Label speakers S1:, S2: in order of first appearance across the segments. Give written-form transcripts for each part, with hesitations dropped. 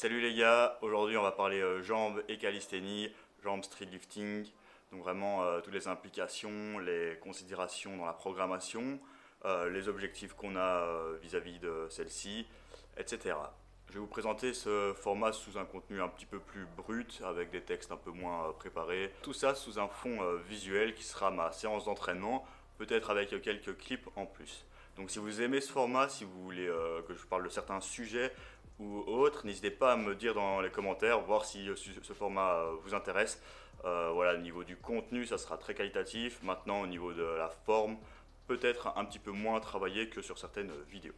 S1: Salut les gars, aujourd'hui on va parler jambes et calisthénie, jambes street lifting, donc vraiment toutes les implications, les considérations dans la programmation, les objectifs qu'on a vis-à-vis de celle-ci, etc. Je vais vous présenter ce format sous un contenu un petit peu plus brut, avec des textes un peu moins préparés, tout ça sous un fond visuel qui sera ma séance d'entraînement, peut-être avec quelques clips en plus. Donc si vous aimez ce format, si vous voulez que je parle de certains sujets, ou autre, n'hésitez pas à me dire dans les commentaires, voir si ce format vous intéresse. Voilà, au niveau du contenu, ça sera très qualitatif. Maintenant, au niveau de la forme, peut-être un petit peu moins travaillé que sur certaines vidéos.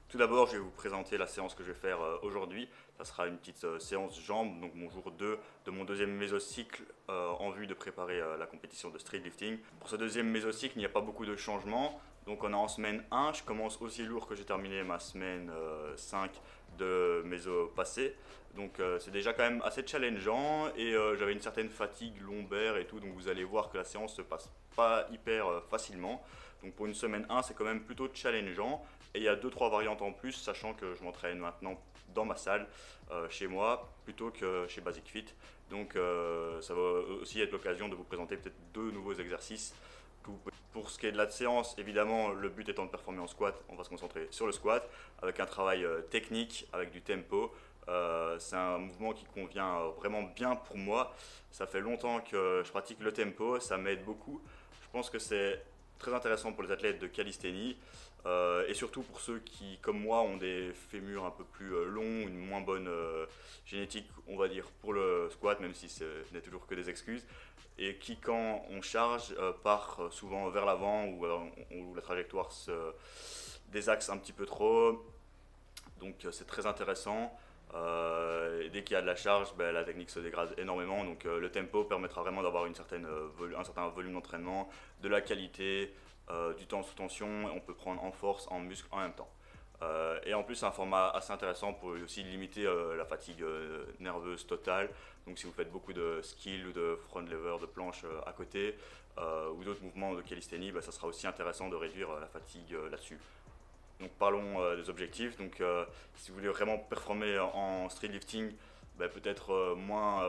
S1: Tout d'abord, je vais vous présenter la séance que je vais faire aujourd'hui. Ça sera une petite séance jambes, donc mon jour 2 de mon deuxième mésocycle en vue de préparer la compétition de street lifting. Pour ce deuxième mésocycle, il n'y a pas beaucoup de changements. Donc on est en semaine 1, je commence aussi lourd que j'ai terminé ma semaine 5 de méso passé. Donc c'est déjà quand même assez challengeant et j'avais une certaine fatigue lombaire et tout, donc vous allez voir que la séance se passe pas hyper facilement. Donc pour une semaine 1, c'est quand même plutôt challengeant et il y a 2-3 variantes en plus, sachant que je m'entraîne maintenant dans ma salle chez moi plutôt que chez Basic Fit. Donc ça va aussi être l'occasion de vous présenter peut-être 2 nouveaux exercices que vous pouvez. Pour ce qui est de la séance, évidemment, le but étant de performer en squat, on va se concentrer sur le squat avec un travail technique, avec du tempo. C'est un mouvement qui convient vraiment bien pour moi. Ça fait longtemps que je pratique le tempo, ça m'aide beaucoup. Je pense que c'est très intéressant pour les athlètes de calisthénie et surtout pour ceux qui, comme moi, ont des fémurs un peu plus longs, une moins bonne génétique, on va dire, pour le squat, même si ce n'est toujours que des excuses et qui, quand on charge, part souvent vers l'avant ou la trajectoire se désaxe un petit peu trop. Donc c'est très intéressant. Et dès qu'il y a de la charge, ben, la technique se dégrade énormément. Donc le tempo permettra vraiment d'avoir un certain volume d'entraînement, de la qualité, du temps sous tension. On peut prendre en force, en muscle en même temps. Et en plus, c'est un format assez intéressant pour aussi limiter la fatigue nerveuse totale. Donc, si vous faites beaucoup de skill ou de front lever, de planche à côté, ou d'autres mouvements de calisthénie, bah, ça sera aussi intéressant de réduire la fatigue là-dessus. Donc, parlons des objectifs. Donc, si vous voulez vraiment performer en street lifting, bah, peut-être moins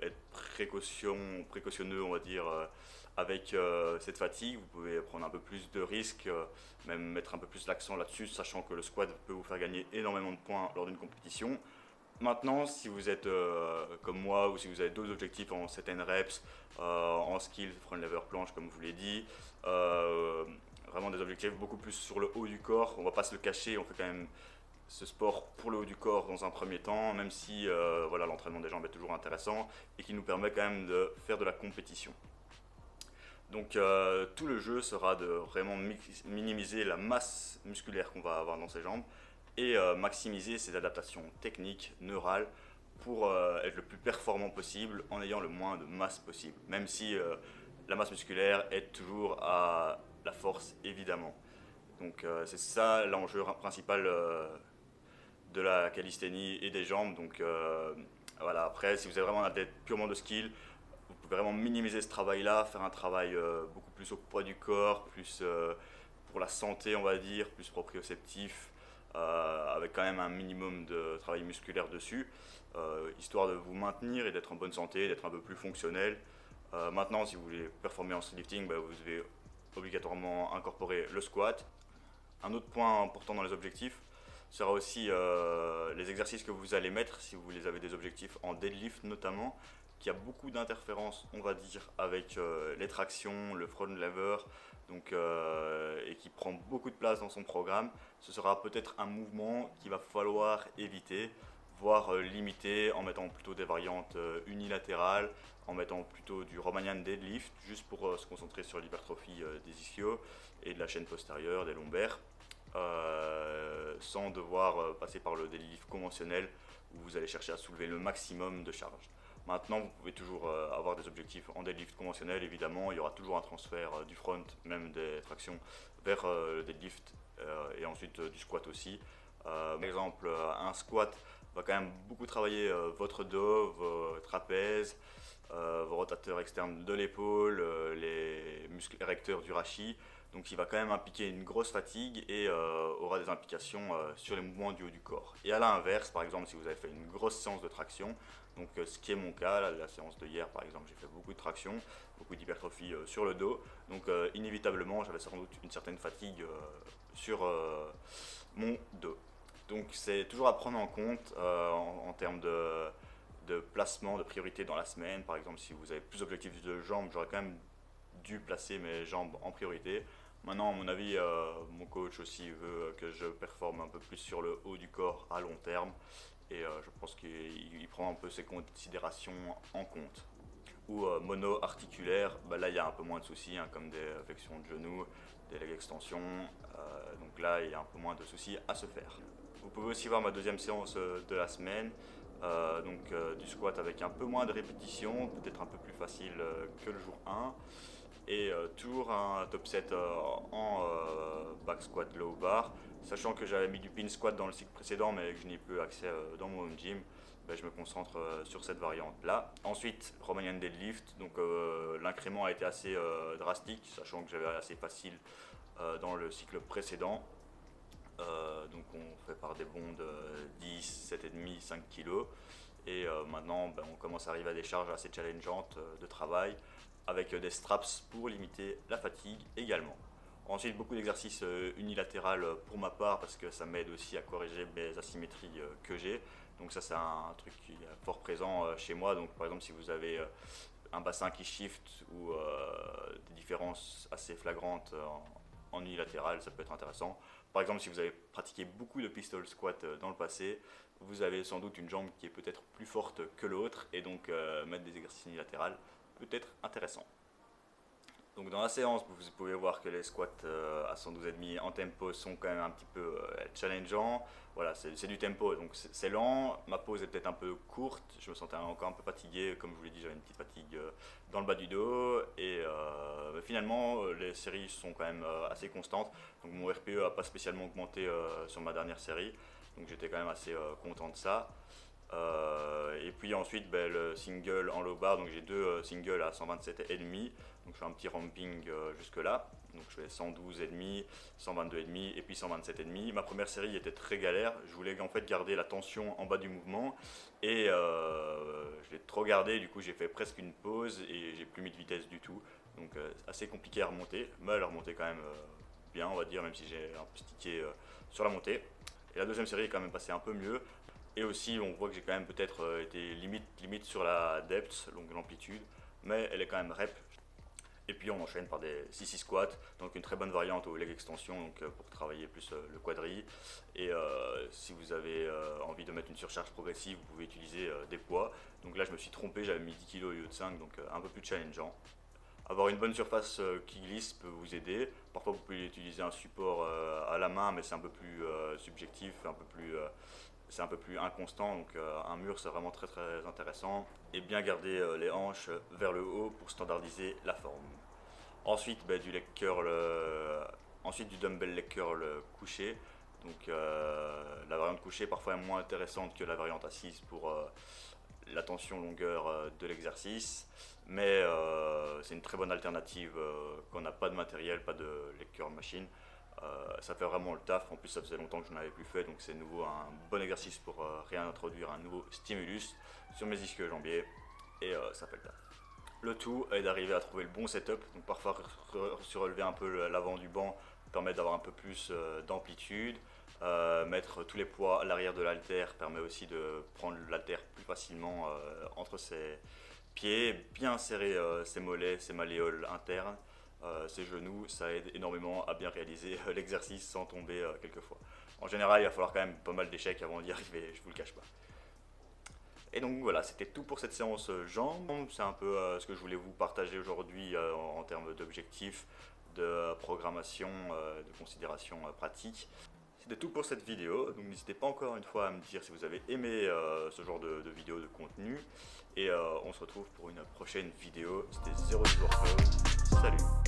S1: être précautionneux, on va dire, avec cette fatigue. Vous pouvez prendre un peu plus de risques, même mettre un peu plus l'accent là-dessus, sachant que le squat peut vous faire gagner énormément de points lors d'une compétition. Maintenant, si vous êtes comme moi ou si vous avez d'autres objectifs en 7 reps, en skill, front lever planche comme je vous l'ai dit, vraiment des objectifs beaucoup plus sur le haut du corps, on va pas se le cacher, on fait quand même ce sport pour le haut du corps dans un premier temps, même si voilà, l'entraînement des jambes est toujours intéressant et qui nous permet quand même de faire de la compétition. Donc tout le jeu sera de vraiment minimiser la masse musculaire qu'on va avoir dans ses jambes et maximiser ses adaptations techniques, neurales, pour être le plus performant possible en ayant le moins de masse possible. Même si la masse musculaire aide toujours à la force, évidemment. Donc c'est ça l'enjeu principal de la calisthénie et des jambes. Donc voilà, après, si vous êtes vraiment un athlète purement de skill, vous pouvez vraiment minimiser ce travail-là, faire un travail beaucoup plus au poids du corps, plus pour la santé, on va dire, plus proprioceptif, avec quand même un minimum de travail musculaire dessus, histoire de vous maintenir et d'être en bonne santé, d'être un peu plus fonctionnel. Maintenant, si vous voulez performer en streetlifting, bah, vous devez obligatoirement incorporer le squat. Un autre point important dans les objectifs sera aussi les exercices que vous allez mettre, si vous avez des objectifs en deadlift notamment, qui a beaucoup d'interférences, on va dire, avec les tractions, le front lever, donc, et qui prend beaucoup de place dans son programme. Ce sera peut-être un mouvement qu'il va falloir éviter, voire limiter en mettant plutôt des variantes unilatérales, en mettant plutôt du Romanian deadlift, juste pour se concentrer sur l'hypertrophie des ischios et de la chaîne postérieure, des lombaires. Sans devoir passer par le deadlift conventionnel où vous allez chercher à soulever le maximum de charge. Maintenant, vous pouvez toujours avoir des objectifs en deadlift conventionnel, évidemment, il y aura toujours un transfert du front, même des tractions, vers le deadlift et ensuite du squat aussi. Par exemple, un squat va quand même beaucoup travailler votre dos, vos trapèzes, vos rotateurs externes de l'épaule, les muscles érecteurs du rachis. donc il va quand même impliquer une grosse fatigue et aura des implications sur les mouvements du haut du corps. Et à l'inverse, par exemple, si vous avez fait une grosse séance de traction, donc ce qui est mon cas, là, la séance de hier par exemple, j'ai fait beaucoup de traction, beaucoup d'hypertrophie sur le dos, donc inévitablement j'avais sans doute une certaine fatigue sur mon dos. Donc c'est toujours à prendre en compte en termes de placement, de priorité dans la semaine. Par exemple, si vous avez plus d'objectifs de jambes, j'aurais quand même dû placer mes jambes en priorité. Maintenant, à mon avis, mon coach aussi veut que je performe un peu plus sur le haut du corps à long terme. Et je pense qu'il prend un peu ces considérations en compte. Ou mono-articulaire, bah là il y a un peu moins de soucis, hein, comme des flexions de genoux, des leg extensions. Donc là, il y a un peu moins de soucis à se faire. Vous pouvez aussi voir ma deuxième séance de la semaine. Du squat avec un peu moins de répétitions, peut-être un peu plus facile que le jour 1. Et toujours un top set en back squat low bar, sachant que j'avais mis du pin squat dans le cycle précédent mais que je n'ai plus accès dans mon home gym. Ben, je me concentre sur cette variante là. Ensuite, Romanian deadlift, donc l'incrément a été assez drastique, sachant que j'avais assez facile dans le cycle précédent. Donc on fait par des bonds de 10, 7,5, 5 kg. Et maintenant ben, on commence à arriver à des charges assez challengeantes de travail avec des straps pour limiter la fatigue également. Ensuite, beaucoup d'exercices unilatérales pour ma part parce que ça m'aide aussi à corriger mes asymétries que j'ai. Donc ça c'est un truc qui est fort présent chez moi. Donc par exemple si vous avez un bassin qui shift ou des différences assez flagrantes en unilatéral, ça peut être intéressant. Par exemple, si vous avez pratiqué beaucoup de pistol squat dans le passé, vous avez sans doute une jambe qui est peut-être plus forte que l'autre et donc mettre des exercices unilatérales peut être intéressant. Donc dans la séance, vous pouvez voir que les squats à 112,5 en tempo sont quand même un petit peu challengeants. Voilà, c'est du tempo, donc c'est lent. Ma pause est peut-être un peu courte. Je me sentais encore un peu fatigué. Comme je vous l'ai dit, j'avais une petite fatigue dans le bas du dos. Et finalement, les séries sont quand même assez constantes. Donc mon RPE n'a pas spécialement augmenté sur ma dernière série. Donc j'étais quand même assez content de ça. Et puis ensuite ben, le single en low bar, donc j'ai deux singles à 127,5, donc je fais un petit ramping jusque là, donc je fais 112,5, 122,5 et puis 127,5. Ma première série était très galère, je voulais en fait garder la tension en bas du mouvement et je l'ai trop gardé, du coup j'ai fait presque une pause et j'ai plus mis de vitesse du tout, donc assez compliqué à remonter, mais elle a remonté quand même bien on va dire, même si j'ai un petit ticket sur la montée. Et la deuxième série est quand même passée un peu mieux. Et aussi, on voit que j'ai quand même peut-être été limite sur la depth, donc l'amplitude, mais elle est quand même rep. Et puis on enchaîne par des 6-6 squats, donc une très bonne variante au leg extension donc, pour travailler plus le quadri. Et si vous avez envie de mettre une surcharge progressive, vous pouvez utiliser des poids. Donc là je me suis trompé, j'avais mis 10 kg au lieu de 5, donc un peu plus challengeant. Avoir une bonne surface qui glisse peut vous aider. Parfois vous pouvez utiliser un support à la main, mais c'est un peu plus subjectif, c'est un peu plus inconstant, donc un mur c'est vraiment très intéressant. Et bien garder les hanches vers le haut pour standardiser la forme. Ensuite du leg curl, ensuite du dumbbell leg curl couché. Donc la variante couchée parfois est moins intéressante que la variante assise pour la tension longueur de l'exercice, mais c'est une très bonne alternative quand on n'a pas de matériel, pas de leg curl machine. Ça fait vraiment le taf, en plus ça faisait longtemps que je n'en avais plus fait, donc c'est nouveau un bon exercice pour réintroduire un nouveau stimulus sur mes ischios jambiers, et ça fait le taf. Le tout est d'arriver à trouver le bon setup, donc parfois surrelever un peu l'avant du banc permet d'avoir un peu plus d'amplitude, mettre tous les poids à l'arrière de l'haltère permet aussi de prendre l'haltère plus facilement entre ses pieds, bien serrer ses mollets, ses malléoles internes. Ses genoux, ça aide énormément à bien réaliser l'exercice sans tomber quelquefois. En général, il va falloir quand même pas mal d'échecs avant d'y arriver, je vous le cache pas. Et donc voilà, c'était tout pour cette séance jambes. C'est un peu ce que je voulais vous partager aujourd'hui en termes d'objectifs, de programmation, de considérations pratiques. C'était tout pour cette vidéo, donc n'hésitez pas encore une fois à me dire si vous avez aimé ce genre de vidéo, de contenu. Et on se retrouve pour une prochaine vidéo. C'était Zero Workout. Salut!